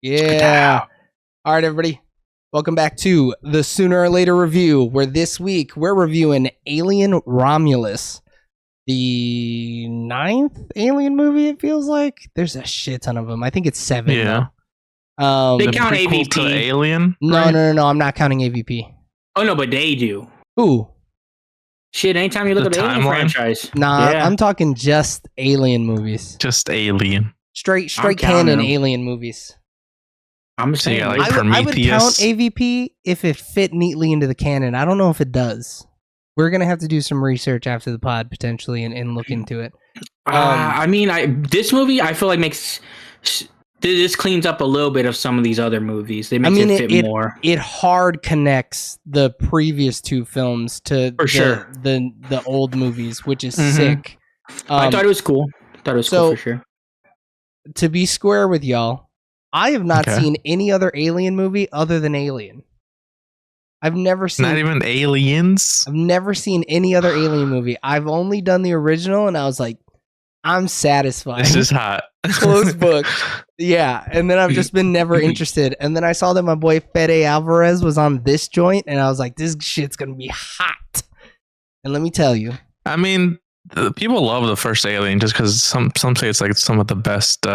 Yeah. All right, everybody. Welcome back to the Sooner or Later review, where this week we're reviewing Alien Romulus, the 9th Alien movie, it feels like. There's a shit ton of them. I think it's 7 Yeah. now. They The count prequel AVP. to Alien? No, right? no, I'm not counting AVP. Oh no, but they do. Ooh. Shit, anytime you look The up the Alien timeline? franchise. Nah, Yeah. I'm talking just Alien movies. Just Alien. Straight counting canon them. Alien movies. I'm So you saying, got, like, I would count Prometheus. AVP if it fit neatly into the canon. I don't know if it does. We're going to have to do some research after the pod, potentially, and look into it. this movie I feel like makes this cleans up a little bit of some of these other movies. They make it fit more. It hard connects the previous two films to the old movies, which is sick. I thought it was cool. Cool for sure. To be square with y'all, I have not Okay. seen any other Alien movie other than Alien. I've never seen. Not even Aliens? I've never seen any other Alien movie. I've only done the original, and I was like, I'm satisfied. This is hot. Close book. Yeah, and then I've just been never interested. And then I saw that my boy Fede Alvarez was on this joint, and I was like, this shit's gonna be hot. And let me tell you, I mean, people love the first Alien just because some say it's like some of the best.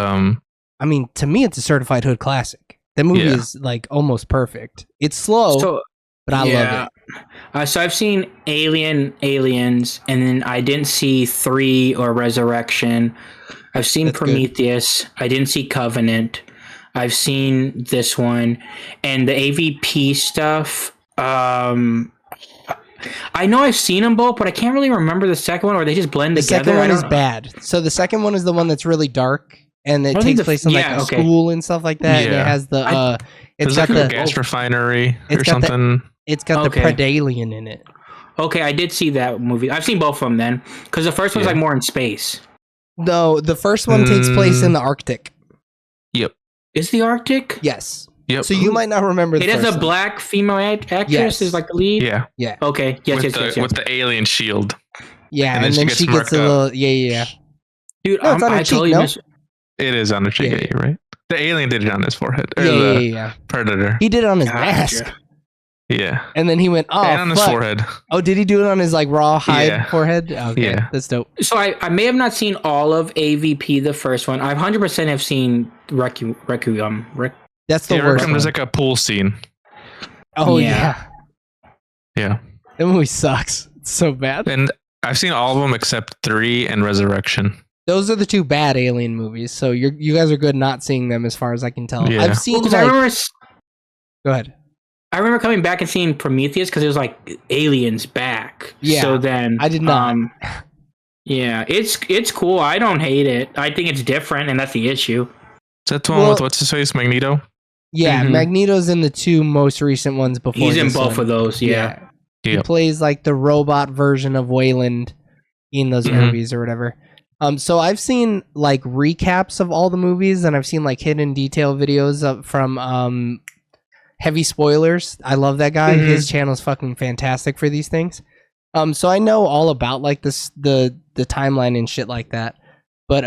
I mean, to me, it's a certified hood classic. The movie Yeah. is like almost perfect. It's slow, but I love it. So I've seen Aliens, and then I didn't see 3 or Resurrection. I've seen That's Prometheus. I didn't see Covenant. I've seen this one, and the AVP stuff. I know I've seen them both, but I can't really remember the second one, or they just blend The together. second one is bad. So the second one is the one that's really dark, and it takes place in like a school and stuff like that. And it Yeah. has the it's There's got like a the gas refinery it's or got the- something. it's got the Predalien in it. Okay, I did see that movie. I've seen both of them then, because the first one's Yeah. like more in space. No, the first one takes place in the Arctic. Yep. Is the Arctic? Yes. Yep. So you might not remember the It has first a one. black female actress Yes. is like the lead. Yeah. Yeah. Okay. Yes. With the alien shield. Yeah, And and then then she she gets gets a marked little yeah. Dude, No, it's on her I cheek, totally no? miss. It is on the cheek, Yeah. right? The alien did it on his forehead. Or Yeah, the yeah. Predator. He did it on his Gotcha. mask. Yeah. And then he went, oh, and on his fuck. forehead. Oh, did he do it on his like raw hide Yeah. forehead? Okay, Yeah. that's dope. So I may have not seen all of AVP, the first one. I 100% have seen Requiem. That's the Yeah, worst Requiem, one. there's like a pool scene. Oh Yeah. Yeah. That movie sucks. It's so bad. And I've seen all of them except 3 and Resurrection. Those are the two bad Alien movies. So you guys are good not seeing them as far as I can tell. Yeah. I've seen Because like, go ahead. I remember coming back and seeing Prometheus because it was like aliens back. Yeah, So then I did not. Yeah, it's cool. I don't hate it. I think it's different, and that's the issue. Is that the one with what's his face? Magneto? Yeah, Mhm. Magneto's in the two most recent ones before. He's in this both one. of those. Yeah. He Yep. plays like the robot version of Wayland in those Mhm. movies or whatever. So I've seen like recaps of all the movies, and I've seen like hidden detail videos from Heavy Spoilers. I love that guy. Mhm. His channel's fucking fantastic for these things. So I know all about like the timeline and shit like that. But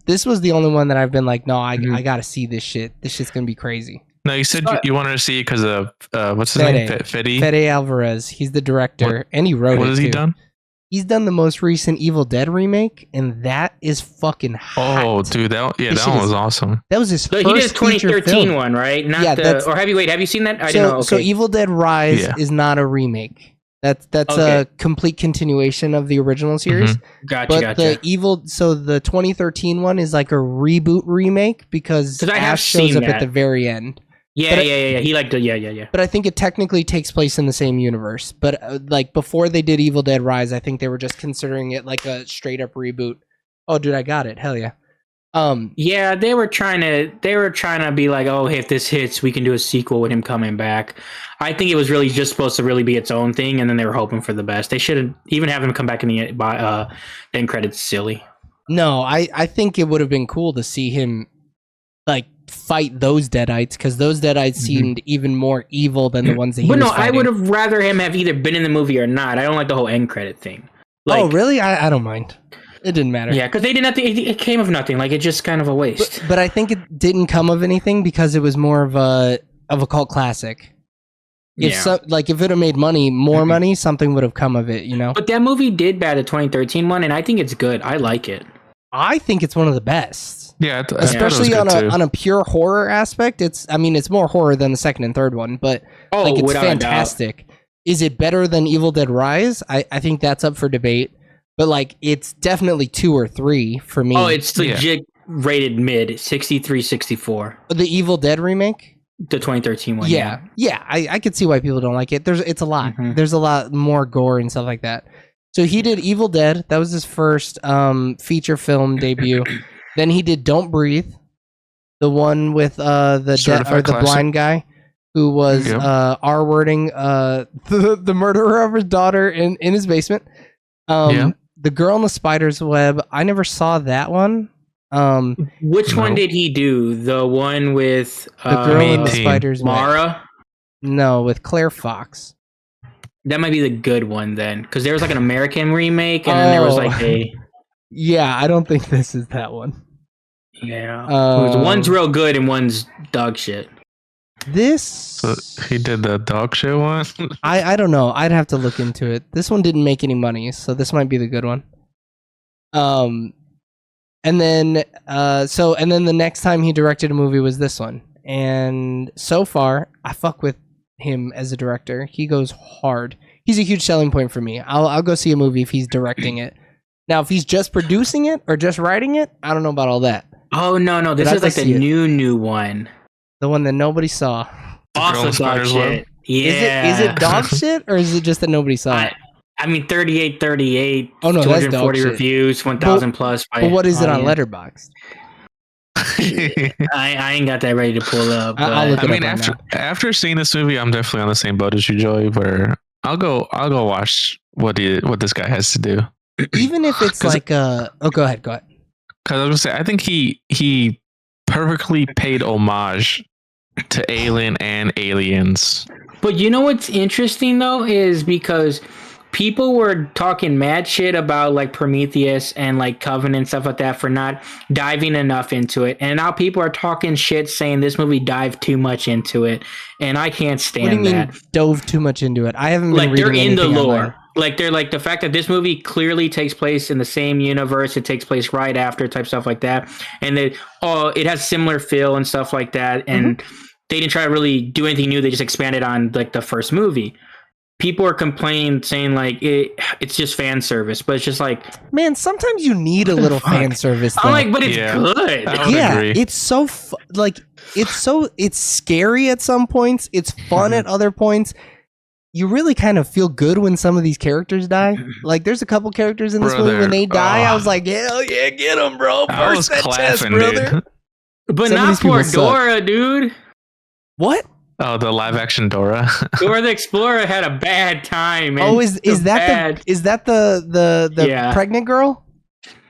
this was the only one that I've been like, no, I gotta see this shit. This shit's gonna be crazy. No, you said you wanted to see it because of what's his Fede. name? Fede? Fede Alvarez. He's the director, and he wrote it. What has he too. done? He's done the most recent Evil Dead remake, and that is fucking hot. Oh, dude, that This one shit was is- awesome. That was his So first he did a feature 2013 film. one, right? Not Yeah, that's- or have you seen that? I didn't know. Okay. So Evil Dead Rise Yeah. is not a remake. That's Okay. a complete continuation of the original series. Gotcha. But the 2013 one is like a reboot remake because 'Cause I have Ash shows seen up at that. the very end. Yeah. but He liked it. Yeah. But I think it technically takes place in the same universe. But like before they did Evil Dead Rise, I think they were just considering it like a straight up reboot. Oh, dude, I got it. Hell yeah. Yeah, they were trying to be like, oh, if this hits, we can do a sequel with him coming back. I think it was really just supposed to really be its own thing, and then they were hoping for the best. They shouldn't even have him come back in the end credits. Silly. No, I think it would have been cool to see him like fight those Deadites because those Deadites seemed even more evil than the ones that he But was no, I fighting. would have rather him have either been in the movie or not. I don't like the whole end credit thing. Like, oh, really? I don't mind. It didn't matter. Yeah, because they did nothing. It came of nothing. Like, it's just kind of a waste. But I think it didn't come of anything because it was more of a cult classic. If if it had made more money, something would have come of it, you know. But that movie did bad, the 2013 one, and I think it's good. I like it. I think it's one of the best. Yeah, especially on a pure horror aspect. It's more horror than the second and third one, but it's fantastic. Is it better than Evil Dead Rise? I think that's up for debate, but like it's definitely 2 or 3 for me. Oh, it's legit rated mid 63, 64. The Evil Dead remake. The 2013 one. Yeah. I could see why people don't like it. It's a lot. Mhm. There's a lot more gore and stuff like that. So he did Evil Dead. That was his first feature film debut. Then he did Don't Breathe, the one with the blind guy who was R-wording the murderer of his daughter in his basement. The Girl in the Spider's Web. I never saw that one. Which one did he do? The one with the Girl in the Spider's Mara? Web. No, with Claire Fox. That might be the good one then, because there was like an American remake, and then there was like a. Yeah, I don't think this is that one. Yeah, one's real good and one's dog shit. So he did the dog shit one. I don't know. I'd have to look into it. This one didn't make any money, so this might be the good one. And then the next time he directed a movie was this one. And so far, I fuck with him as a director. He goes hard. He's a huge selling point for me. I'll go see a movie if he's directing it. Now, if he's just producing it or just writing it, I don't know about all that. Oh no! This is like the new one. The one that nobody saw. Also dog shit. Yeah. Is it dog shit or is it just that nobody saw it? I mean, 3838. Oh no, 240 reviews, 1,000 plus. But what is it on Letterboxd? I ain't got that ready to pull up. I'll look it up after seeing this movie, I'm definitely on the same boat as you, Joey. Where I'll go watch what this guy has to do. Even if it's like go ahead. Because I was gonna say, I think he perfectly paid homage to Alien and Aliens. But you know what's interesting though is because people were talking mad shit about like Prometheus and like Covenant and stuff like that for not diving enough into it, and now people are talking shit saying this movie dived too much into it, and I can't stand that. What do you mean dove too much into it? I haven't been like reading they're in the lore. Online. Like they're like the fact that this movie clearly takes place in the same universe, it takes place right after type stuff like that, and it has similar feel and stuff like that, and they didn't try to really do anything new. They just expanded on like the first movie. People are complaining, saying like it's just fan service, but it's just like, man, sometimes you need a little fan service. Though. I'm like, but it's good. Yeah, agree. it's so it's scary at some points. It's fun at other points. You really kind of feel good when some of these characters die. Like, there's a couple characters in this movie when they die. I was like, hell yeah, get them, bro. Burst that chest, brother. But not for Dora, dude. What? Oh, the live action Dora. Dora the Explorer had a bad time. Man. Oh, is that the pregnant girl?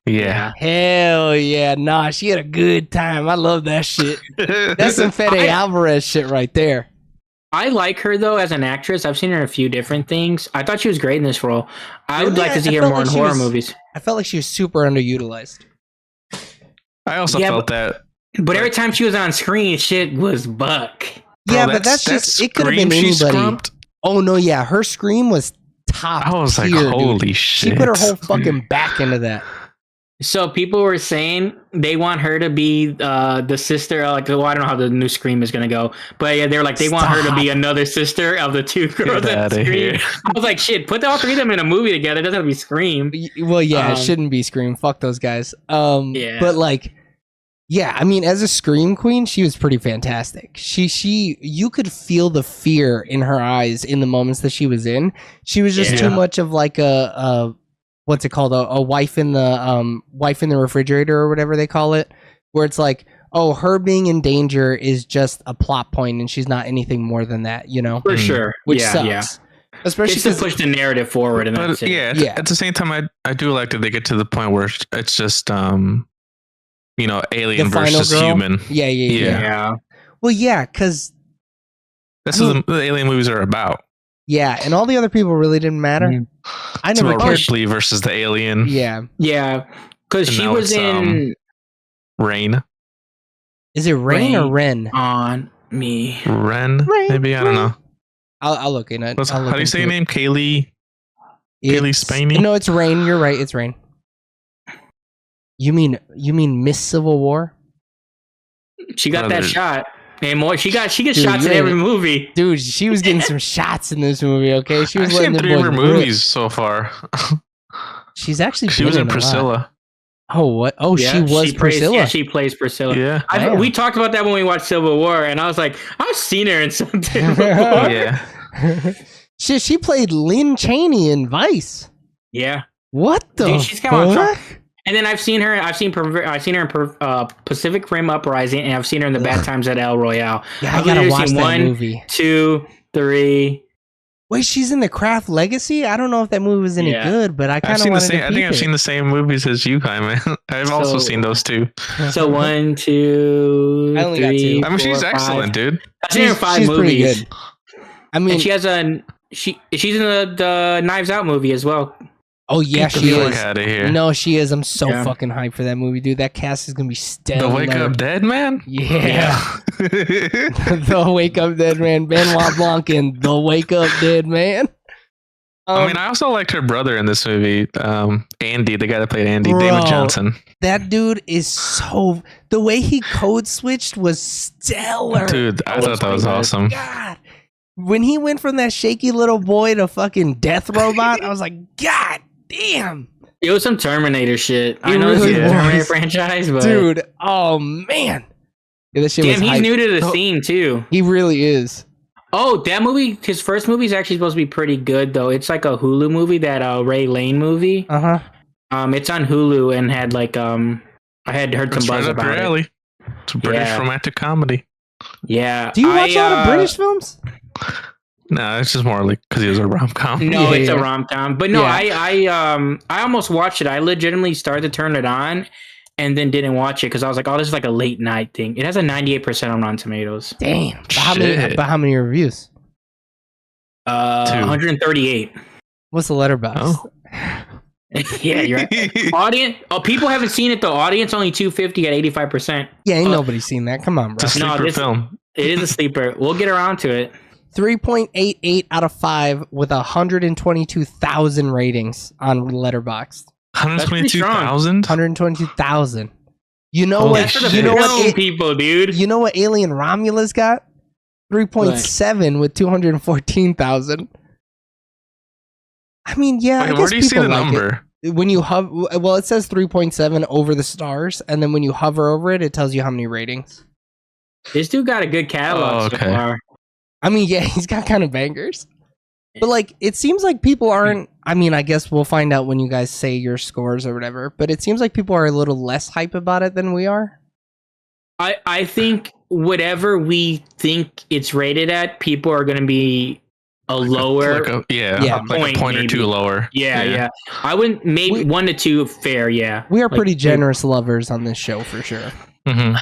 Yeah. Hell yeah. Nah, she had a good time. I love that shit. That's some Fede Alvarez shit right there. I like her though as an actress. I've seen her in a few different things. I thought she was great in this role. I would like to see her more in horror movies. I felt like she was super underutilized. I also felt that. But every time she was on screen, shit was buck. Yeah, but that's just it could have been anybody. Oh no, yeah, her scream was top. I was like, holy shit! She put her whole fucking back into that. So people were saying they want her to be the sister. Like, well, I don't know how the new Scream is gonna go, but yeah, they're like they want her to be another sister of the two girls that Scream. I was like, shit, put all three of them in a movie together. It doesn't have to be Scream. Well, yeah, it shouldn't be Scream. Fuck those guys. But like, yeah, I mean, as a Scream queen, she was pretty fantastic. You could feel the fear in her eyes in the moments that she was in. She was just too much of like a what's it called? A wife in the refrigerator or whatever they call it, where it's like, oh, her being in danger is just a plot point and she's not anything more than that, you know? For sure. Which sucks. Yeah. Especially to push the narrative forward. And that's it. Yeah. At the same time, I do like that they get to the point where it's just, alien versus human. Yeah. Well, yeah, because that's what the alien movies are about. Yeah, and all the other people really didn't matter. Mhm. I It's never about cared. Ripley versus the alien. Yeah. Yeah, because And she now was it's, in Rain. Is it Rain or Ren? on me. Ren? Rain, Maybe? I don't Rain. know. I'll look in it. How do you say your name? Kaylee? Kaylee It's- Spaney? No, it's Rain. You're right. It's Rain. You mean Miss Civil War? She got that Brother. shot. And more, she gets Dude, shots you in every ain't- movie. Dude, she was getting some shots in this movie. Okay, she was I've seen letting the 3 of her boy rip. movies so far. She's actually She been was in a lot. Priscilla. Oh what? Oh, Yeah, she was Priscilla. Yeah, she plays Priscilla. Yeah. Damn. We talked about that when we watched Civil War, and I was like, I've seen her in something before. Yeah. she played Lynn Chaney in Vice. Yeah. What the Dude, she's come on fuck? And then I've seen her in Pacific Rim Uprising, and I've seen her in the Bad Times at El Royale. Yeah, I I've gotta literally watch seen that 1, movie. 2, 3. Wait, she's in the Craft Legacy. I don't know if that movie was any Yeah. good, but I kind I've of seen the wanted same. to I think I've seen the same movies as you, Kai, man. I've also So- seen those too. So 1, 2, I only got 3, 2. I mean, she's 4, 5. excellent, dude. I've seen her in 5 pretty movies. good. I mean, And she has she's in the Knives Out movie as well. oh yeah, Get the she fuck is. out of here. No, she is. I'm so Yeah. fucking hyped for that movie, dude. That cast is gonna be stellar. The Wake Up Dead Man? Yeah. The Wake Up Dead Man, Benoit Blanc in The Wake Up Dead Man. I mean, I also liked her brother in this movie, Andy, the guy that played Andy, Bro. Damon Johnson. that dude is so. The way he code switched was stellar. Dude, I thought that was awesome. God. When he went from that shaky little boy to fucking death robot, I was like, God damn. It was some Terminator shit. I It know really it's a Terminator was. franchise, but Dude, oh man. Yeah, that shit damn, was he's hype. new to the Oh, scene too. He really is. Oh, that movie, his first movie is actually supposed to be pretty good though. It's like a Hulu movie, that Ray Lane movie. Uh-huh. It's on Hulu and had like I had heard some It's right buzz up your about it. alley. It's a British Yeah. romantic comedy. Yeah. Do you watch a lot of British films? No, it's just more like because he was a rom com. No, Yeah, it's a yeah. rom com. But no, Yeah. I almost watched it. I legitimately started to turn it on and then didn't watch it because I was like, oh, this is like a late night thing. It has a 98% on Rotten Tomatoes. Damn. Shit. But how many reviews? 138. What's the letterbox? Oh. Yeah, you're right. Audience. Oh, people haven't seen it though. Audience only 250 at 85%. Yeah, ain't nobody seen that. Come on, bro. It's a No, sleeper this- film. It is a sleeper. We'll get around to it. 3.88 out of 5 with 122,000 ratings on Letterboxd. 122,000? 122,000. You know Holy what? That's for the You know film what? people, dude. You know what? Alien Romulus got 3.7 with 214,000. I mean, yeah. I Wait, guess where do you see people the like number? it. When you hover, well, it says 3.7 over the stars, and then when you hover over it, it tells you how many ratings. This dude got a good catalog Oh, okay. so far. I mean, yeah, he's got kind of bangers. But like, it seems like people aren't. I mean, I guess we'll find out when you guys say your scores or whatever. But it seems like people are a little less hype about it than we are. I think whatever we think it's rated at, people are going to be a lower. Yeah, like a point or maybe. two lower. Yeah. I wouldn't, maybe 1 to 2 fair, yeah. We are Like, pretty generous lovers on this show for sure. Mm-hmm.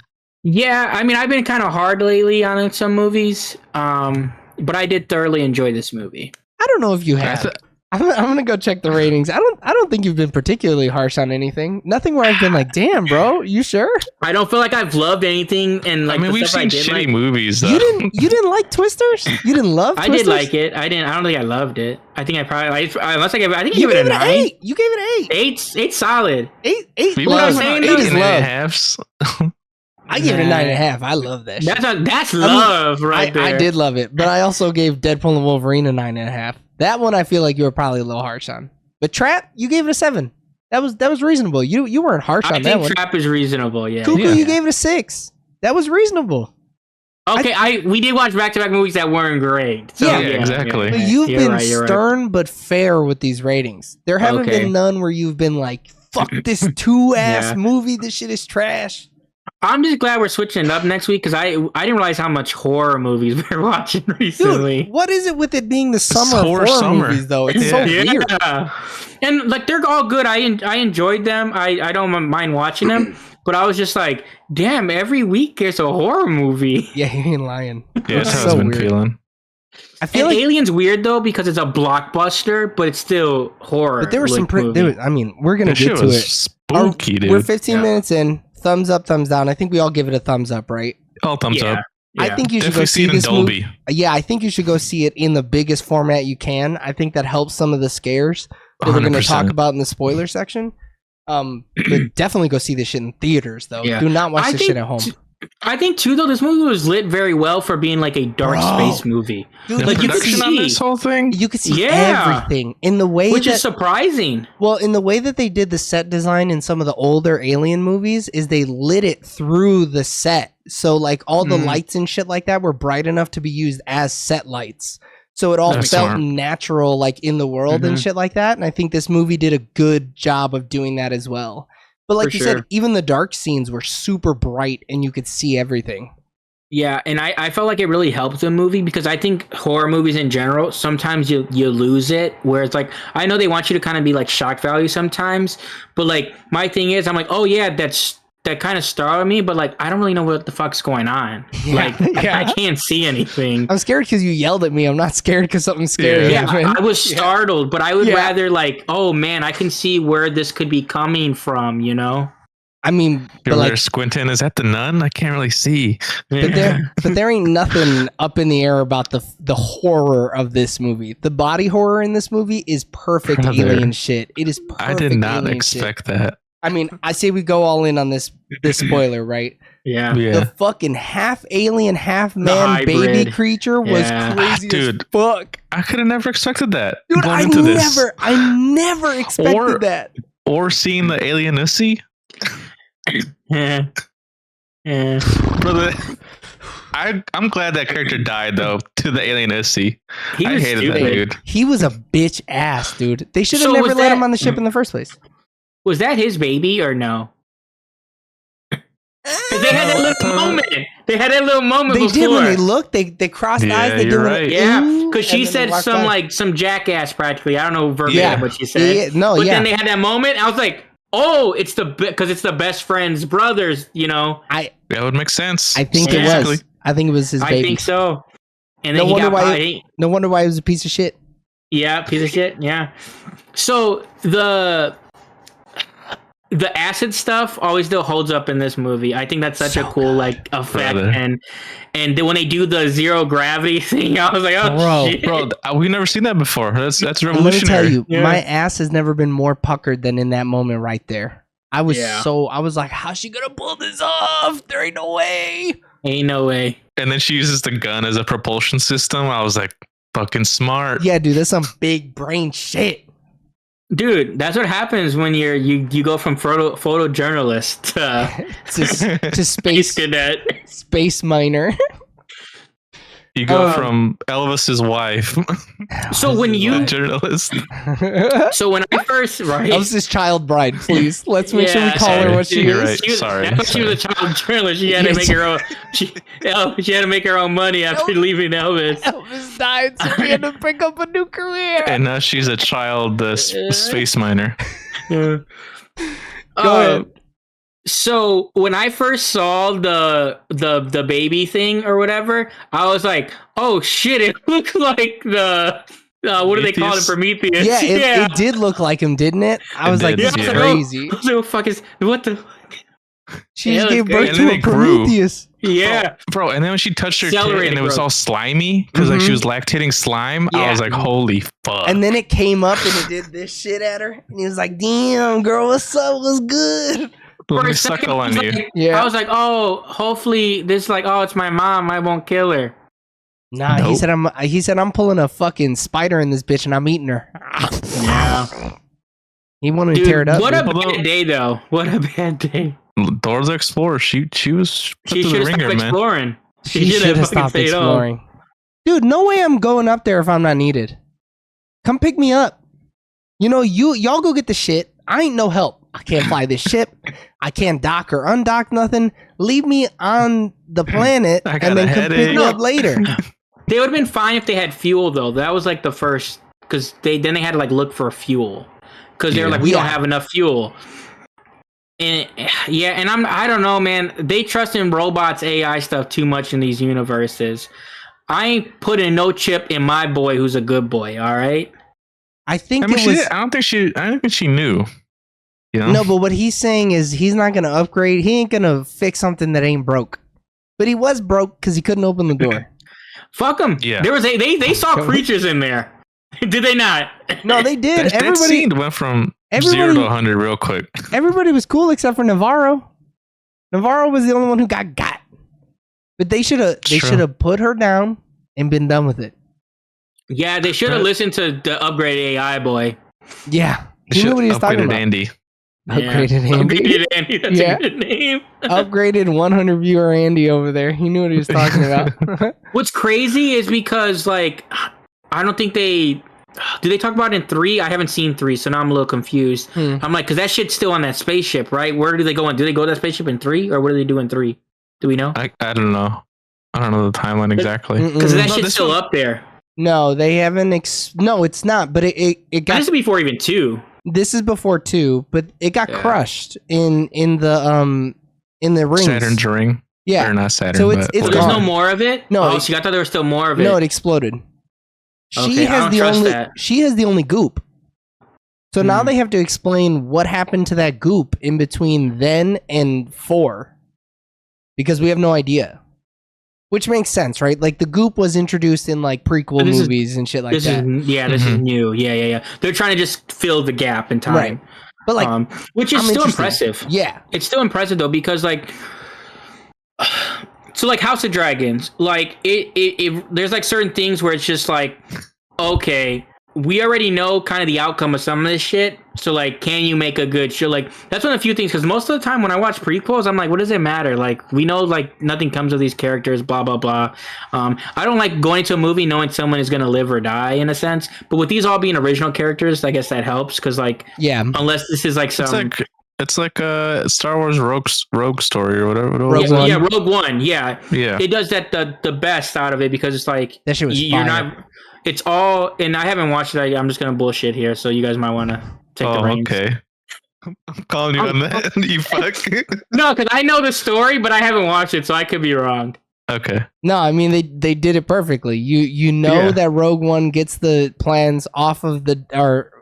Yeah, I mean, I've been kind of hard lately on some movies, but I did thoroughly enjoy this movie. I don't know if you have. I'm gonna go check the ratings. I don't think you've been particularly harsh on anything. Nothing where I've been like, damn, bro, you sure? I don't feel like I've loved anything, and like I mean, the we've stuff seen I did shitty like, movies, though. You didn't like Twisters? You didn't love I Twisters? did like it. I don't think I loved it. I think I probably, unless I think I You gave it a gave it 9. an 8. You gave it an 8. Eight's solid. 8 People What love. I'm are saying Eight is is eight and a love. halves. I gave it a Nah. 9.5. I love that shit. That's love right there. I did love it, but I also gave Deadpool and Wolverine a 9.5. That one I feel like you were probably a little harsh on. But Trap, you gave it a 7. That was reasonable. You weren't harsh I on that think one. Trap is reasonable. Yeah. Cuckoo, Yeah. you gave it a 6. That was reasonable. Okay, we did watch back-to-back movies that weren't great. So, Yeah, exactly. But yeah. you've You're been right, you're right. stern but fair with these ratings. There haven't Okay. been none where you've been like, fuck this 2-ass Yeah. movie. This shit is trash. I'm just glad we're switching it up next week because I didn't realize how much horror movies we're watching recently. Dude, what is it with it being the summer of horror horror summer. movies, though? It's so Yeah. weird. And like they're all good. I enjoyed them. I don't mind watching them. But I was just like, damn, every week there's a horror movie. Yeah, you ain't lying. Yeah, that's It's how it's so been weird. feeling. I feel And like Alien's weird though because it's a blockbuster, but it's still horror. but there were some movie. I mean, we're going to That shit get to was it. spooky, dude. We're 15 Yeah. minutes in. Thumbs up, thumbs down. I think we all give it a thumbs up, right? All thumbs Yeah. up. I think you should Definitely go see see it in this movie. Dolby. Yeah, I think you should go see it in the biggest format you can. I think that helps some of the scares that we're going to talk 100%. about in the spoiler section. But definitely go see this shit in theaters, though. Yeah. Do not watch this shit at home. I think too, though, this movie was lit very well for being like a dark space movie. Dude, The Like, you could production on see- this whole thing. you could see Yeah. everything in the way Which that is surprising. well, in the way that they did the set design in some of the older Alien movies is they lit it through the set. So like all the lights and shit like that were bright enough to be used as set lights. So it all That's felt smart. natural like in the world and Mhm. shit like that. And I think this movie did a good job of doing that as well. But like For you said, sure. even the dark scenes were super bright and you could see everything. Yeah, and I felt like it really helped the movie because I think horror movies in general, sometimes you lose it where it's like, I know they want you to kind of be like shock value sometimes, but like my thing is I'm like, oh yeah, that kind of startled me, but like I don't really know what the fuck's going on. Like Yeah. I can't see anything. I'm scared because you yelled at me. I'm not scared because something scary Yeah, happened. I was startled, but I would Yeah. rather like, oh man, I can see where this could be coming from, you know? I mean, You're but over like, there squinting. Is that the nun? I can't really see. but there ain't nothing up in the air about the horror of this movie. The body horror in this movie is perfect Brother. alien shit. It is perfect. I did not alien expect shit. that. I mean, I say we go all in on this spoiler, right? yeah. The Yeah. fucking half alien, half man baby hybrid. creature was Yeah. crazy Dude. as fuck. I could have never expected that. Dude, going I into this. never expected Or- that. Or seeing the alien Ussy. Yeah. Yeah. Brother, I'm glad that character died though to the alien Ussy. He I was hated stupid. that dude. He was a bitch ass, dude. They should have So never was let that- him on the ship in the first place. Was that his baby or no? 'Cause they had that little moment. They had that little moment They before. did when they looked. They crossed Yeah, eyes. They did you're when right. Yeah, ooh, because she and then they said walked some by. like some jackass practically. I don't know verbatim Yeah. what she said. Yeah, no, but yeah. then they had that moment. I was like, oh, it's because it's the best friend's brothers. You know, That would make sense. I think it Yeah. was. I think it was his I baby. think so. And No then he wonder got why- body. No wonder why he was a piece of shit. Yeah, piece of shit. Yeah. So the acid stuff always still holds up in this movie. I think that's such a So cool like effect, Brother. and then when they do the zero gravity thing, I was like, oh Bro. shit. Bro, we've never seen that before. That's And let me revolutionary. tell you, Yeah. my ass has never been more puckered than in that moment right there. I was Yeah. I was like, how's she gonna pull this off? There ain't no way. Ain't no way. And then she uses the gun as a propulsion system. I was like, fucking smart. Yeah, dude, that's some big brain shit. Dude, that's what happens when you go from photojournalist to space cadet. space miner. You go Um, from Elvis's wife, So when a you journalist. so when I first right, I was his child bride, please. Let's make sure we Yeah, call her sorry. what she You're is. right. She was, Sorry, that's when she was a child journalist. She had to make her own. She had to make her own money after leaving Elvis. Elvis died, so we had to pick up a new career. And now she's a child space miner. Yeah. Go ahead. So when I first saw the baby thing or whatever, I was like, "Oh shit! It looks like the what do they call it? Prometheus? Prometheus." Yeah, it did look like him, didn't it? I It was like, did, this is yeah. crazy. So fuck is what the She Yeah, just it gave was birth great. And to then a it grew. Prometheus. yeah. Bro, and then when she touched her tit Accelerated and it was growth. all slimy because like Mhm. she was lactating slime, I Yeah. was like, holy fuck. And then it came up and it did this shit at her. And he was like, damn, girl, what's up? What's good? Let For me a second, suckle I was on you. like- Yeah. I was like, "Oh, hopefully this like, oh, it's my mom. I won't kill her." Nah, Nope. he said I'm pulling a fucking spider in this bitch and I'm eating her. Yeah. He wanted to Dude, tear it up. what a dude. Although- bad day though. What a bad day. Dora the Explorer, she was put She through should the have ringer, stopped man. exploring. She should should have have fucking stopped stayed home. exploring. Dude, no way I'm going up there if I'm not needed. Come pick me up. You know, y'all go get the shit. I ain't no help. I can't fly this ship. I can't dock or undock nothing. Leave me on the planet I got and then a come pick headache. me up later. They would have been fine if they had fuel though. That was like the first because they had to like look for fuel because they were Yeah. like we don't Yeah. have enough fuel. And yeah, and I don't know, man. They trust in robots, AI stuff too much in these universes. I ain't putting no chip in my boy who's a good boy. All right. I think I mean, it was. I don't think she knew. You know? No, but what he's saying is he's not going to upgrade. He ain't going to fix something that ain't broke. But he was broke because he couldn't open the door. Fuck them. Yeah. There was they saw creatures in there. Did they not? No, they did. That scene went from 0 to 100 real quick. Everybody was cool except for Navarro. Navarro was the only one who got. But they should have put her down and been done with it. Yeah, they should have listened to the upgraded AI boy. Yeah. He knew what he was talking about. Andy. Upgraded Andy. Upgraded Andy. That's a good name. Upgraded 100 viewer Andy over there. He knew what he was talking about. What's crazy is because, like, I don't think did they talk about it in 3? I haven't seen 3, so now I'm a little confused. I'm like, because that shit's still on that spaceship, right? Where do they go in? Do they go to that spaceship in 3, or what do they do in 3? Do we know? I don't know. I don't know the timeline exactly. Because that shit's still up there. No, they haven't. No, it's not. But it got. This is before even 2. This is before 2, but it got crushed in the rings. Saturn's ring. Yeah, or not Saturn. So it's there's no more of it. No, I thought there was still more of it. No, it exploded. She has the only goop. So now they have to explain what happened to that goop in between then and 4, because we have no idea. Which makes sense, right? Like the goop was introduced in like prequel movies and shit like that. This is new. Yeah. They're trying to just fill the gap in time. Right. But like, which is still impressive. Yeah. It's still impressive though, because like, so like House of Dragons, like it there's like certain things where it's just like, okay, we already know kind of the outcome of some of this shit. So like, can you make a good show? Like that's one of the few things, because most of the time when I watch prequels, I'm like, what does it matter? Like we know like nothing comes of these characters, blah blah blah. I don't like going to a movie knowing someone is gonna live or die in a sense. But with these all being original characters, I guess that helps, because like, unless this is like some. It's like a Star Wars Rogue Story or whatever. Rogue One. Yeah, Rogue One. Yeah. It does that the best out of it, because it's like that shit was you're not. It's all, and I haven't watched it. I'm just gonna bullshit here, so you guys might want to take the reins. Okay. I'm calling you on that. You fuck. No, because I know the story, but I haven't watched it, so I could be wrong. Okay. No, I mean they did it perfectly. You know that Rogue One gets the plans off of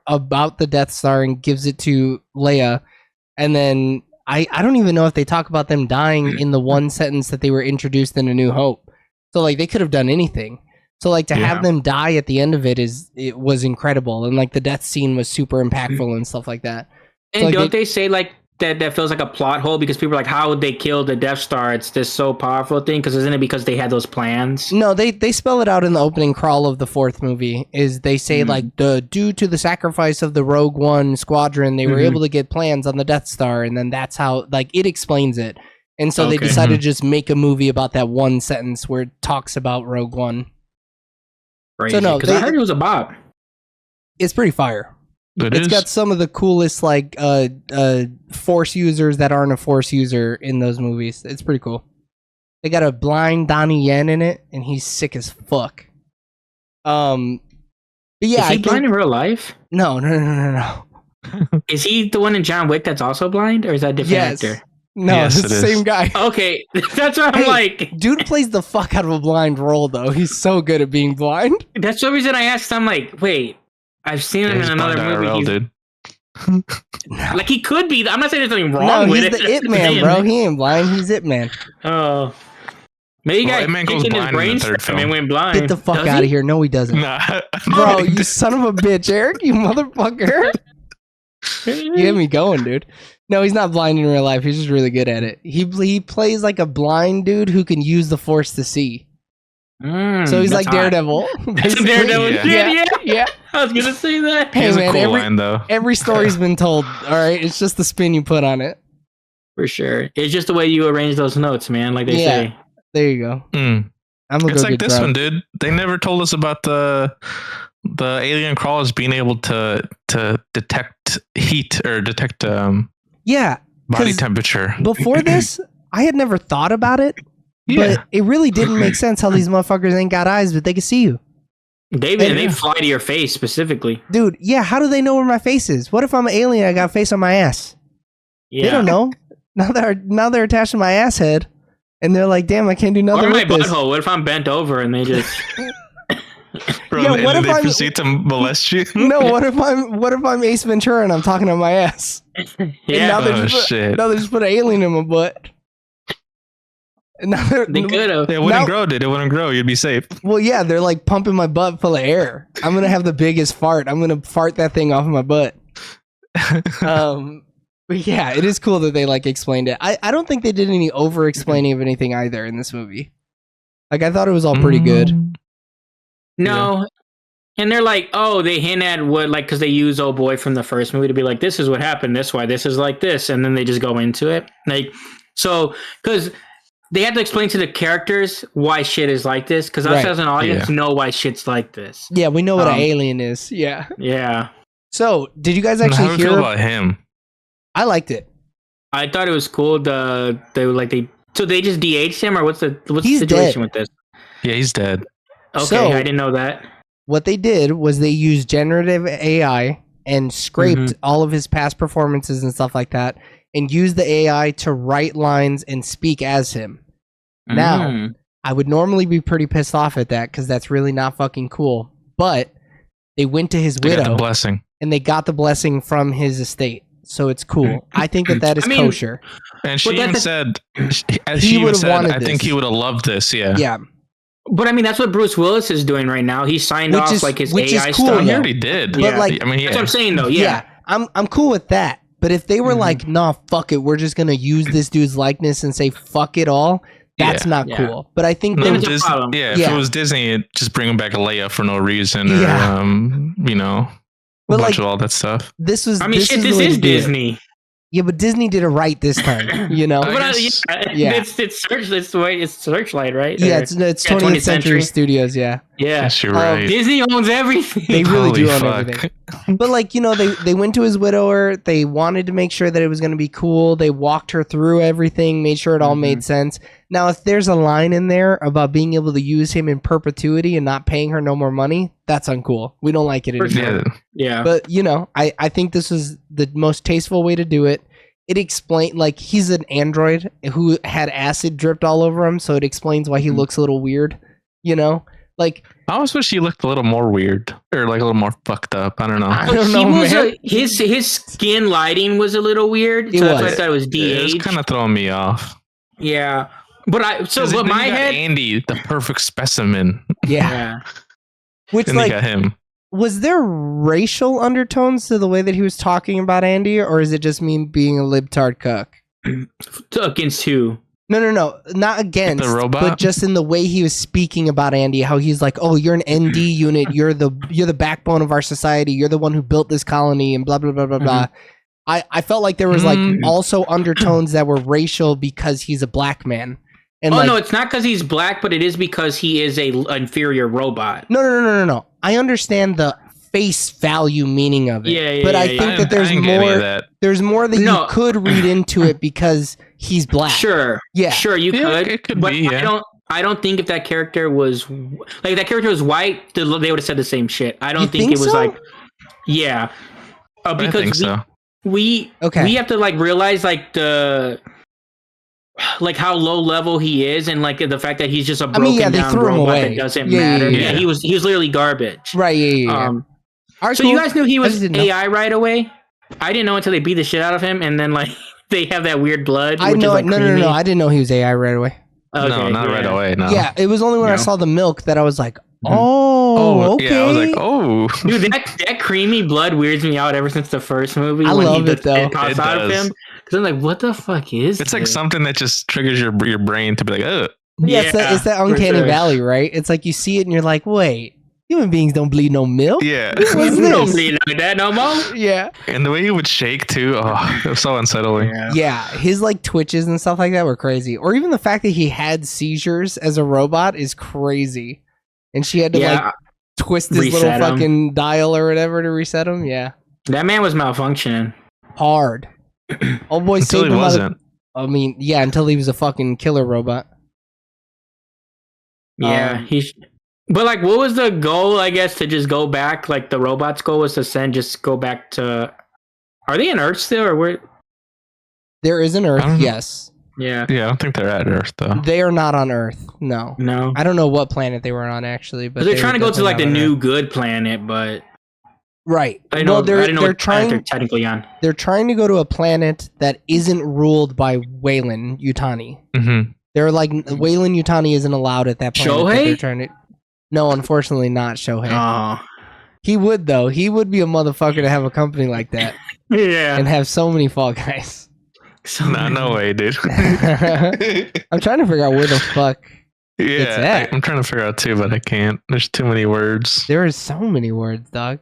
about the Death Star and gives it to Leia, and then I don't even know if they talk about them dying in the one sentence that they were introduced in A New Hope. So like they could have done anything. So like to have them die at the end of it was incredible, and like the death scene was super impactful and stuff like that. And so, like, don't they say like that feels like a plot hole, because people are like, how would they kill the Death Star? It's this so powerful thing, because isn't it because they had those plans? No, they spell it out in the opening crawl of the 4th movie. Is they say like due to the sacrifice of the Rogue One squadron, they were able to get plans on the Death Star, and then that's how like it explains it. And so they decided to just make a movie about that one sentence where it talks about Rogue One. Crazy. So no, because I heard it was a bop. It's pretty fire. It's got some of the coolest like Force users that aren't a Force user in those movies. It's pretty cool. They got a blind Donnie Yen in it, and he's sick as fuck. But yeah, is he blind in real life? No. Is he the one in John Wick that's also blind, or is that a different actor? No, it's the same guy. Okay, that's what I'm like. Dude plays the fuck out of a blind role, though. He's so good at being blind. That's the reason I asked. I'm like, wait, I've seen him in another movie. IRL, dude. Like he could be. I'm not saying there's nothing wrong with it. No, he's the It Man, bro. He ain't blind. He's It Man. Oh. Maybe he got kicked in his brain and went blind. Get the fuck out of here. No, he doesn't. Nah. Bro, you son of a bitch, Eric. You motherfucker. You get me going, dude. No, he's not blind in real life. He's just really good at it. He plays like a blind dude who can use the Force to see. So he's like Daredevil. Daredevil. Yeah. I was gonna say that. Hey He's man, a cool line, though. Every story's been told. All right, it's just the spin you put on it. For sure, it's just the way you arrange those notes, man. Like they say. There you go. It's like this one, dude. They never told us about the alien crawlers being able to detect heat or detect body temperature. Before this, I had never thought about it. But it really didn't make sense how these motherfuckers ain't got eyes, but they can see you. They fly to your face specifically. Dude, how do they know where my face is? What if I'm an alien, I got a face on my ass? Yeah. They don't know. Now they're attached to my ass head. And they're like, damn, I can't do nothing Or my with this. butthole. What if I'm bent over and they just... Bro, Yeah, and what then if they I'm- proceed to molest you? No, what if I'm Ace Ventura and I'm talking on my ass? And now Yeah, they shit. now they just put an alien in my butt. And now they could have. It wouldn't grow, dude. It wouldn't grow. You'd be safe. Well, yeah, they're like pumping my butt full of air. I'm gonna have the biggest fart. I'm gonna fart that thing off of my butt. But yeah, it is cool that they like explained it. I don't think they did any over explaining of anything either in this movie. Like I thought it was all pretty good. No. And they're like, oh, they hint at what, like, because they use old boy from the first movie to be like, this is what happened, this why this is like this, and then they just go into it. Like, so because they had to explain to the characters why shit is like this, because us as an audience know why shit's like this. Yeah, we know what an alien is. Yeah. Yeah. So, did you guys How actually do you hear feel about him? I liked it. I thought it was cool. So they just DH'd him, or what's the He's situation dead. with this? Yeah, he's dead. Okay, So- I didn't know that. What they did was they used generative AI and scraped all of his past performances and stuff like that, and used the AI to write lines and speak as him. Now, I would normally be pretty pissed off at that because that's really not fucking cool. But they went to his They got widow the blessing. and they got the blessing from his estate. So it's cool. I think that is kosher. And she But even that's- said, He would've wanted I think this. he would have loved this. Yeah. Yeah. But I mean, that's what Bruce Willis is doing right now. He signed Which off is- like his which is AI cool, stuff. He though. already did. But, Yeah. like- I mean, yeah. That's what I'm saying, though. Yeah. Yeah. I'm cool with that. But if they were like, nah, fuck it, we're just gonna use this dude's likeness and say fuck it all, that's Yeah. not Yeah. cool. But I think No, they Then it's a Disney, problem. if Yeah. it was Disney, it'd just bring him back a Leia for no reason, or Yeah. a But, bunch like, of all that stuff. this was. I mean, shit, the this way is to do it. Disney. Yeah, but Disney did it right this time. You know. I But guess- Yeah. it's the way it's Searchlight, right? Yeah, Or- it's 20th century studios. Yeah, Yeah. Yes, you're right. Disney owns everything. they really Holy do own fuck. everything. But like they went to his widower. They wanted to make sure that it was going to be cool. They walked her through everything, made sure it all made sense. Now, if there's a line in there about being able to use him in perpetuity and not paying her no more money, that's uncool. We don't like it For anymore. sure. Yeah. Yeah. But I think this was the most tasteful way to do it. It explained, like, he's an android who had acid dripped all over him, so it explains why he looks a little weird. Like, I always wish he looked a little more weird, or like a little more fucked up. I don't know. I don't know, man. His skin lighting was a little weird. It So that's why I was. thought it was It was de-aged. kind of throwing me off. Yeah. But But my head. Andy, the perfect specimen. yeah. Yeah. Which, Then they like, got him. was there racial undertones to the way that he was talking about Andy, or is it just me being a libtard cuck? Against who? No, not against The robot? but just in the way he was speaking about Andy, how he's like, "Oh, you're an ND unit. You're the backbone of our society. You're the one who built this colony," and blah blah blah blah blah. I felt like there was like also undertones that were racial because he's a black man. And No, it's not because he's black, but it is because he is a inferior robot. No. I understand the face value meaning of it. Yeah, but I yeah. think that I there's didn't get any of more. that. There's more that No. you could read into it because he's black. Sure. Yeah. Sure, you Yeah, could. it could but be, yeah. I don't think if that character was like if that character was white, they would have said the same shit. I don't You think think it was so? like, yeah, I think because so. we have to like realize like how low level he is, and like the fact that he's just a broken they down threw him robot away. that doesn't Yeah, matter. yeah. He was literally garbage. Right. Yeah. All right, So cool. you guys knew he I was just didn't know. AI right away? I didn't know until they beat the shit out of him, and then like they have that weird blood. I which know. is, like, No. creamy. I didn't know he was AI right away. Okay, No, not right yeah. away. No. Yeah, it was only when I No. saw the milk that I was like, Mhm. oh, okay. Yeah, I was like, oh. Dude, that creamy blood weirds me out ever since the first movie. I when love it, though. It pops It out of does. him. Because I'm like, what the fuck is It's like this? something that just triggers your brain to be like, ugh. Yeah, it's that for uncanny sure. valley, right? It's like you see it and you're like, wait, human beings don't bleed no milk. Yeah. What's You don't this? bleed like that no more. Yeah. And the way he would shake too, oh, it was so unsettling. Yeah, his like twitches and stuff like that were crazy. Or even the fact that he had seizures as a robot is crazy. And she had to like twist his little Reset 'em. fucking dial or whatever to reset him. Yeah. That man was malfunctioning. Hard. Old boy Until saved he him out of- wasn't. I mean, yeah, until he was a fucking killer robot. Yeah, But like, what was the goal? I guess to just go back. Like the robot's goal was to just go back to. Are they in Earth still, or where? There is an I Earth, don't know. yes. Yeah. Yeah, I don't think they're at Earth though. They are not on Earth. No. No. I don't know what planet they were on actually, but They're trying to go to like the new Earth. good planet, but right. I know They're trying. they're technically on. They're trying to go to a planet that isn't ruled by Weyland Yutani. Mm-hmm. They're like Weyland Yutani isn't allowed at that planet. Shohei? They're trying to. No, unfortunately, not Shohei. Oh. He would though. He would be a motherfucker to have a company like that Yeah. and have so many Fall Guys. No way, dude. I'm trying to figure out where the fuck it's at. I'm trying to figure out too, but I can't. There's too many words. There are so many words, dog.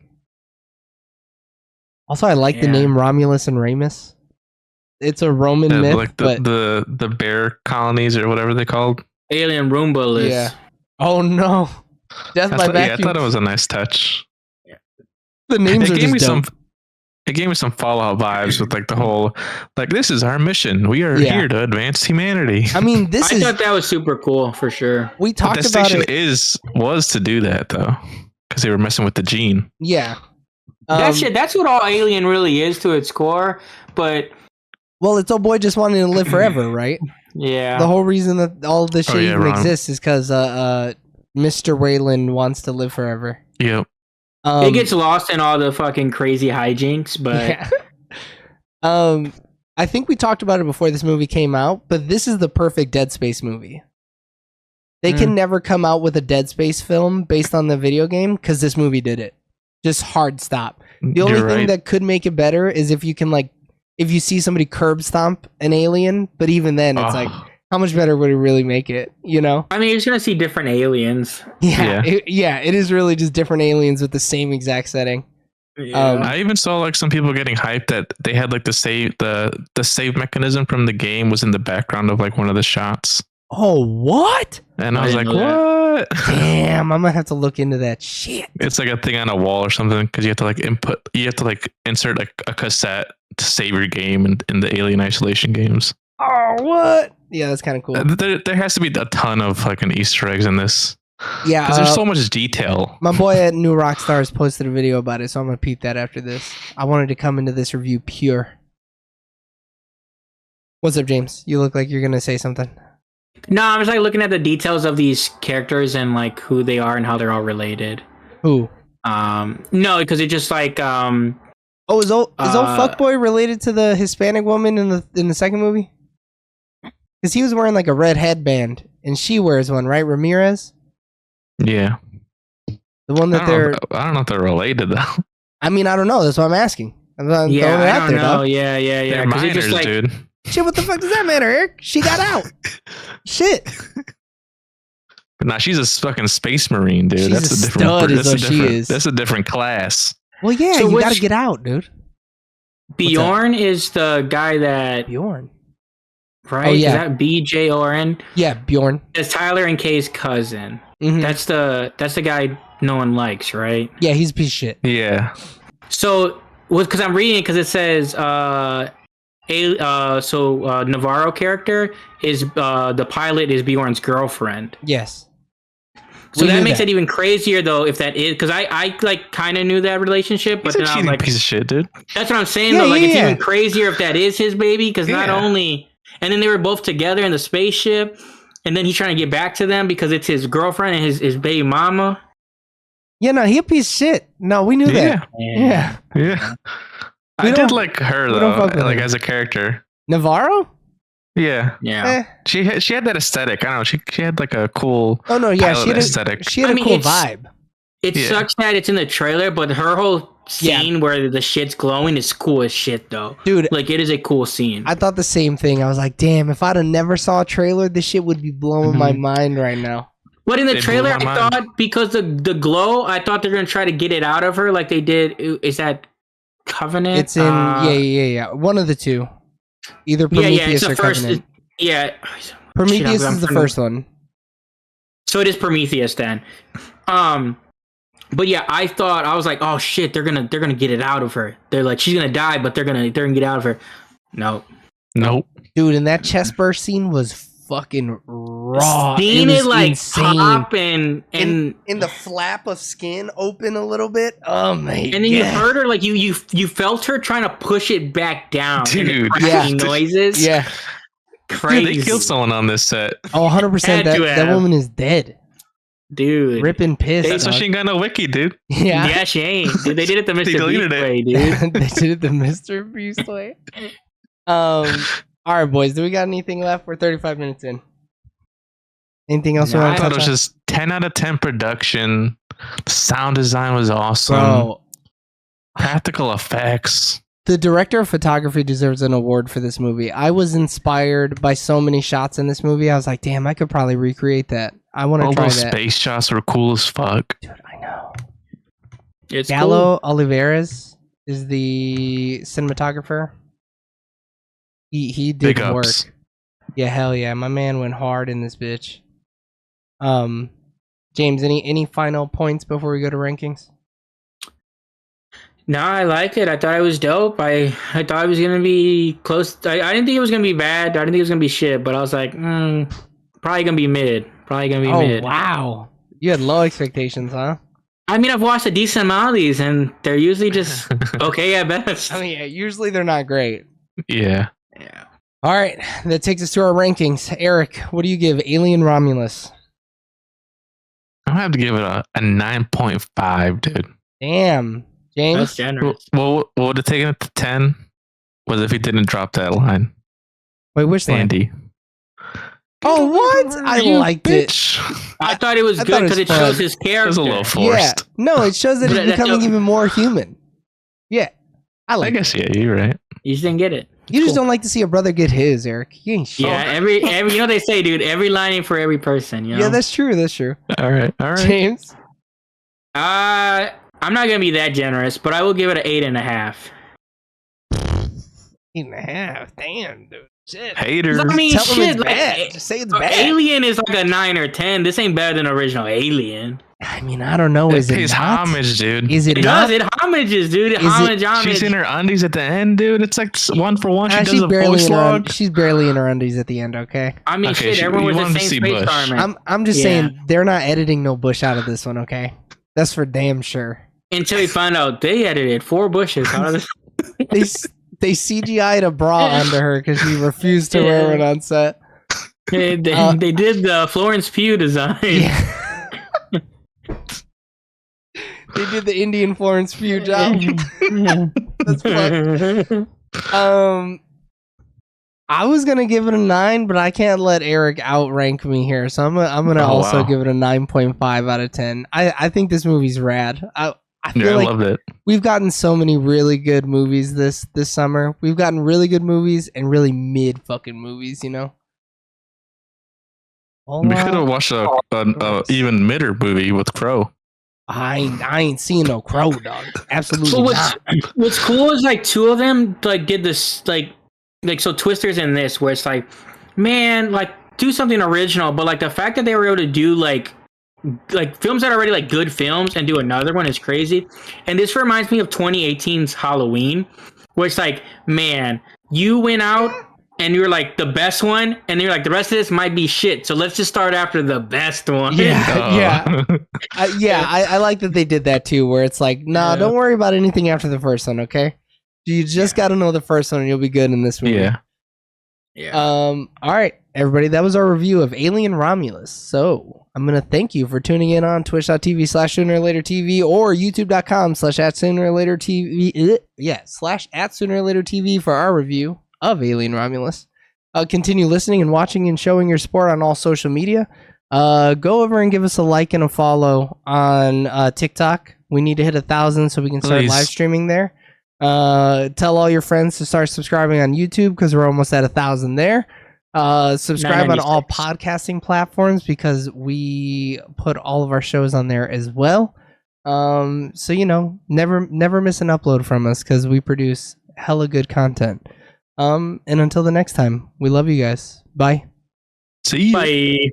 Also, I like the name Romulus and Remus. It's a Roman myth, like but the bear colonies or whatever they called. Alien Romulus. yeah. Oh no, Death by Vacuum. Yeah, I thought it was a nice touch. The names are just dope. It gave me some Fallout vibes with like the whole, like, this is our mission. We are here to advance humanity. I mean, I thought that was super cool for sure. We talked the about station it. was to do that though, because they were messing with the gene. Yeah. That's what all Alien really is to its core. But well, it's old boy just wanting to live forever, right? Yeah. The whole reason that all this shit even exists is because Mr. Weyland wants to live forever. Yep. It gets lost in all the fucking crazy hijinks, but I think we talked about it before this movie came out, but this is the perfect Dead Space movie. They can never come out with a Dead Space film based on the video game because this movie did it. Just hard stop. The only thing that could make it better is if you can if you see somebody curb stomp an alien, but even then it's like, how much better would it really make it, you know? I mean, you're just going to see different aliens. Yeah. It is really just different aliens with the same exact setting. Yeah. I even saw like some people getting hyped that they had like the save mechanism from the game was in the background of like one of the shots. Oh, what? And I was like, what? Damn, I'm going to have to look into that shit. It's like a thing on a wall or something because you have to insert like a cassette to save your game in the Alien Isolation games. Oh, what? Yeah, that's kind of cool. There has to be a ton of fucking Easter eggs in this. Yeah, because there's so much detail. My boy at New Rockstars posted a video about it, so I'm gonna peep that after this. I wanted to come into this review pure. What's up, James? You look like you're gonna say something. No, I'm just like looking at the details of these characters and like who they are and how they're all related. Who? No, because it just like Oh, is old fuckboy related to the Hispanic woman in the second movie? Because he was wearing like a red headband, and she wears one, right? Ramirez? Yeah. The one that I don't know if they're related though. I mean, I don't know. That's what I'm asking. I'm throwing it out there, dog. Yeah. They're minors, just, like, dude. Shit, what the fuck does that matter, Eric? She got out. Shit. But nah, she's a fucking space marine, dude. She's a stud, is what she is. That's a different class. Well, yeah, so you gotta get out, dude. Bjorn is the guy that Bjorn. Right? Oh, yeah. Is that BJORN? Yeah, Bjorn. It's Tyler and Kay's cousin. Mm-hmm. That's the guy no one likes, right? Yeah, he's a piece of shit. Yeah. So, because I'm reading it, because it says, Navarro character is the pilot is Bjorn's girlfriend. Yes. So that makes it even crazier, though, if that is, because I like kind of knew that relationship, but he's then I was like, piece of shit, dude. That's what I'm saying, though. Like, it's even crazier if that is his baby, because not only, and then they were both together in the spaceship, and then he's trying to get back to them because it's his girlfriend and his baby mama. Yeah, no, he a piece of shit. No, we knew that. Yeah. I did like her though, like as a character. Navarro? Yeah. She had that aesthetic. I don't know. She had like a cool. Oh no, yeah, she had aesthetic. She had a cool vibe. It sucks that it's in the trailer, but her whole scene where the shit's glowing is cool as shit, though. Dude, like it is a cool scene. I thought the same thing. I was like, damn, if I'd have never saw a trailer, this shit would be blowing my mind right now. But in the trailer, I thought because the glow, I thought they're gonna try to get it out of her, like they did. Is that Covenant? It's in yeah. One of the two, either Prometheus or Covenant. Prometheus is the first one. So it is Prometheus then. But yeah, I was like, oh shit, they're gonna get it out of her. They're like, she's gonna die, but they're gonna get it out of her. Nope. Dude, and that chest burst scene was fucking raw. Seeing it like insane. Pop and in the flap of skin open a little bit. Oh my god. And then you heard her like you felt her trying to push it back down. Dude. Noises. Yeah. crazy. They killed someone on this set. Oh, 100%. That woman is dead. Dude. Ripping piss. That's why she ain't got no wiki, dude. Yeah, she ain't. Dude, they did it the Mr. Beast way, dude. They did it the Mr. Beast way. All right, boys. Do we got anything left? We're 35 minutes in. Anything else? I thought it was just 10 out of 10 production. The sound design was awesome. Bro. Practical effects. The director of photography deserves an award for this movie. I was inspired by so many shots in this movie. I was like, damn, I could probably recreate that. I want to try that. All those space shots were cool as fuck. Dude, I know. It's Gallo Oliveras is the cinematographer. He did work. Yeah, hell yeah. My man went hard in this bitch. James, any final points before we go to rankings? No, I like it. I thought it was dope. I thought it was gonna be close. I didn't think it was gonna be bad. I didn't think it was gonna be shit. But I was like, probably gonna be mid. Oh wow, you had low expectations, huh? I mean, I've watched a decent amount of these, and they're usually just okay at best. I mean, usually they're not great. Yeah. All right, that takes us to our rankings. Eric, what do you give Alien Romulus? I'm gonna have to give it a 9.5, dude. Damn. James? That's generous. What would have taken it to 10 was if he didn't drop that line. Wait, which line? Andy. Oh, what? I liked it. I thought it was good because it shows his character. It was a little forced. Yeah. No, it shows that he's becoming even more human. Yeah. I guess, yeah, you're right. You just didn't get it. You just don't like to see a brother get his, Eric. You ain't shit. Yeah, every you know they say, dude, every line ain't for every person, you know? Yeah, that's true. All right. James? I'm not gonna be that generous, but I will give it an 8.5. 8.5. Damn, dude. Shit. Haters. I mean, Tell shit. it's bad. Just say it's bad. Alien is like a 9 or 10. This ain't better than original Alien. I mean, I don't know. Is it pays not? homage, dude. Is it It not? does. It homages, dude. Homage. She's in her undies at the end, dude. It's like one for one. She does a voice log. She's barely in her undies at the end. Okay. I mean, shit. Everyone was the same space armor. I'm just saying they're not editing no bush out of this one. Okay, that's for damn sure. Until we find out they edited 4 bushes out of this. They CGI'd a bra under her because she refused to wear it on set. They did the Florence Pugh design. Yeah. They did the Indian Florence Pugh job. That's fucked. I was gonna give it a 9, but I can't let Eric outrank me here, so I'm gonna also give it a 9.5 out of 10. I think this movie's rad. I feel like I loved it. We've gotten so many really good movies this summer. We've gotten really good movies and really mid fucking movies, you know? We could have watched a even midder movie with Crow. I ain't seeing no Crow, dog. Absolutely not. What's cool is like 2 of them like did this like so Twister's in this where it's like, man, like do something original, but like the fact that they were able to do like films that are already like good films and do another one is crazy. And this reminds me of 2018's Halloween, where it's like, man, you went out and you're like the best one, and you're like the rest of this might be shit. So let's just start after the best one. I like that they did that too, where it's like, nah, don't worry about anything after the first one, okay? You just got to know the first one, and you'll be good in this movie. Yeah. All right, everybody, that was our review of Alien Romulus. So I'm gonna thank you for tuning in on twitch.tv/soonerlatertv or youtube.com/@soonerlatertv. /@soonerlatertv for our review of Alien Romulus. Continue listening and watching and showing your support on all social media. Go over and give us a like and a follow on TikTok. We need to hit 1,000 so we can start live streaming there. Tell all your friends to start subscribing on YouTube because we're almost at 1,000 there. Subscribe on all podcasting platforms because we put all of our shows on there as well. So you know, never miss an upload from us because we produce hella good content. And until the next time, we love you guys. Bye. See you. Bye.